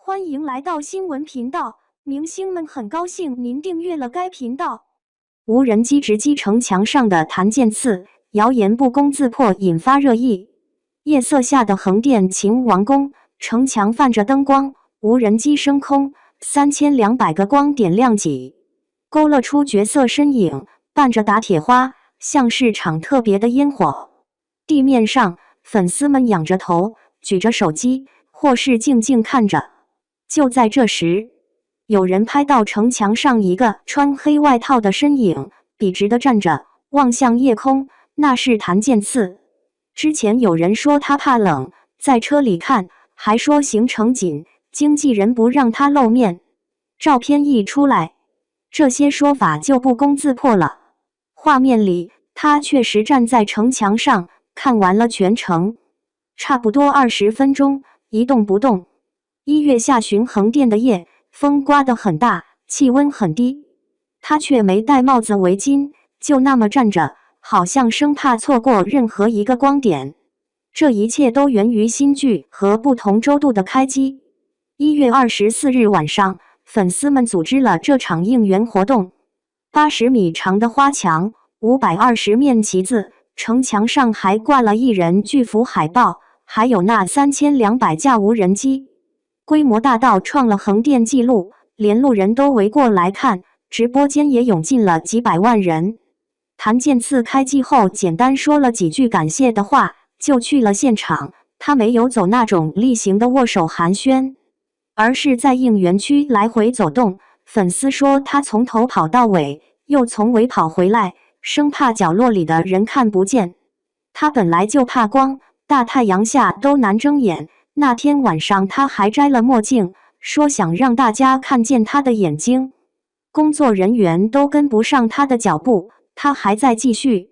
歡迎來到新聞頻道，明星們很高興您訂閱了該頻道。無人機直擊城牆上的檀健次，謠言不攻自破引發熱議。夜色下的橫店秦王宮，城牆泛着燈光，無人機升空，3200個光點亮起，勾勒出角色身影，伴着打鐵花，像是場特別的煙火。地面上，粉絲們仰着頭，舉着手機，或是靜靜看着。就在這時，有人拍到城牆上一個穿黑外套的身影，筆直地站着，望向夜空，那是檀健次。之前有人說他怕冷，在車裡看，還說行程緊，經紀人不讓他露面。照片一出來，這些說法就不攻自破了。畫面裡，他確實站在城牆上，看完了全程，差不多20分鐘，一動不動。1月下旬橫店的夜，風颳得很大，氣溫很低，他卻沒戴帽子圍巾，就那麼站着，好像生怕錯過任何一個光點。這一切都源於新劇和不同周度的開機。1月24日晚上，粉絲們組織了這場應援活動。80米長的花牆，520面旗子，城牆上還掛了藝人巨幅海報，還有那3200架無人機。規模大到創了橫店紀錄，連路人都圍過來看，直播間也湧進了幾百萬人。檀健次開機後簡單說了幾句感謝的話，就去了現場。他沒有走那種例行的握手寒暄，而是在應援區來回走動。粉絲說他從頭跑到尾，又從尾跑回來，生怕角落裡的人看不見。他本來就怕光，大太陽下都難睜眼。那天晚上他還摘了墨鏡，說想讓大家看見他的眼睛。工作人員都跟不上他的腳步，他還在繼續。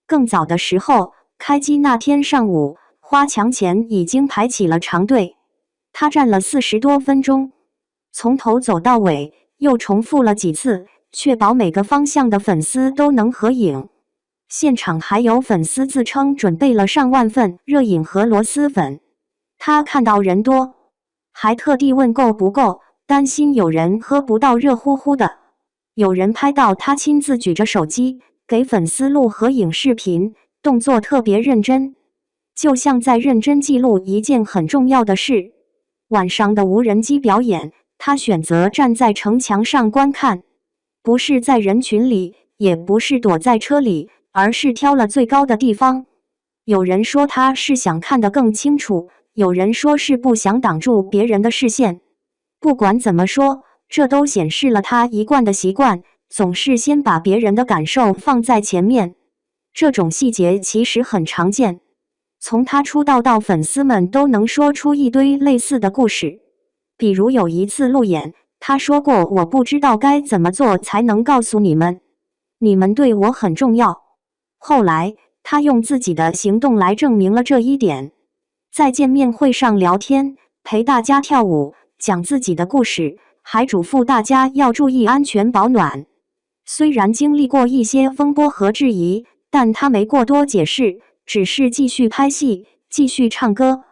更早的時候，開機那天上午，花牆前已經排起了長隊，他站了40多分鐘，從頭走到尾，又重複了幾次，確保每個方向的粉絲都能合影。現場還有粉絲自稱準備了上萬份熱飲和螺螄粉。他看到人多，還特地問夠不夠，擔心有人喝不到熱乎乎的。有人拍到他親自舉着手機給粉絲錄合影視頻，動作特別認真，就像在認真記錄一件很重要的事。晚上的無人機表演，他選擇站在城牆上觀看，不是在人群裡，也不是躲在車裡，而是挑了最高的地方。有人說他是想看得更清楚，有人說是不想擋住別人的視線。不管怎麼說，這都顯示了他一貫的習慣，總是先把別人的感受放在前面。這種細節其實很常見，從他出道到粉絲們都能說出一堆類似的故事。比如有一次路演，他說過：“我不知道該怎麼做才能告訴你們，你們對我很重要。”後來，他用自己的行動來證明了這一點。在見面會上聊天，陪大家跳舞，講自己的故事，還囑咐大家要注意安全保暖。雖然經歷過一些風波和質疑，但他沒過多解釋，只是繼續拍戲，繼續唱歌，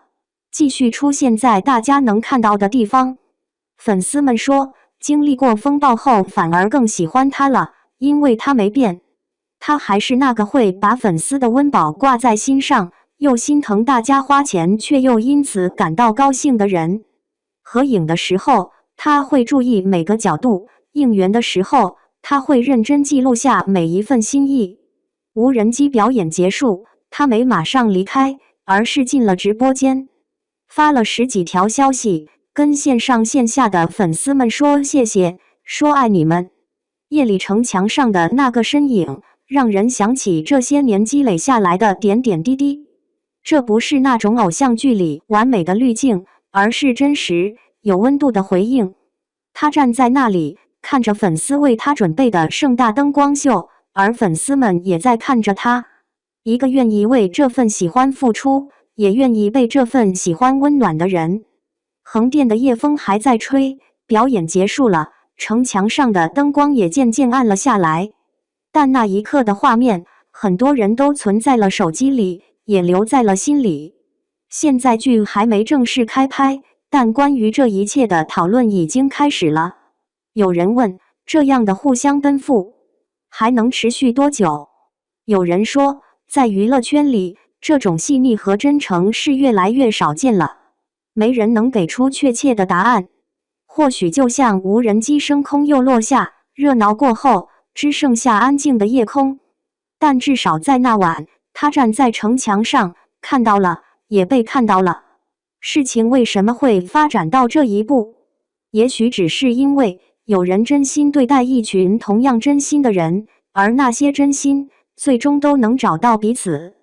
繼續出現在大家能看到的地方。粉絲們說，經歷過風暴後反而更喜歡他了，因為他沒變，他還是那個會把粉絲的溫飽掛在心上，又心疼大家花錢卻又因此感到高興的人。合影的時候，他會注意每個角度；應援的時候，他會認真記錄下每一份心意。無人機表演結束，他沒馬上離開，而是進了直播間，發了10幾條消息，跟線上線下的粉絲們說謝謝，說愛你們。夜裡城牆上的那個身影，讓人想起這些年積累下來的點點滴滴。這不是那種偶像劇裡完美的濾鏡，而是真實、有溫度的回應。他站在那裡，看着粉絲為他準備的盛大燈光秀，而粉絲們也在看着他。一個願意為這份喜歡付出，也願意被這份喜歡溫暖的人。橫店的夜風還在吹，表演結束了，城牆上的燈光也漸漸暗了下來。但那一刻的畫面，很多人都存在了手機裡，也留在了心裡。現在劇還沒正式開拍，但關於這一切的討論已經開始了。有人問，這樣的互相奔赴還能持續多久？有人說，在娛樂圈裡，這種細膩和真誠是越來越少見了。沒人能給出確切的答案。或許就像無人機升空又落下，熱鬧過後，只剩下安靜的夜空。但至少在那晚，他站在城牆上，看到了，也被看到了。事情為什麼會發展到這一步？也許只是因為有人真心對待一群同樣真心的人，而那些真心最終都能找到彼此。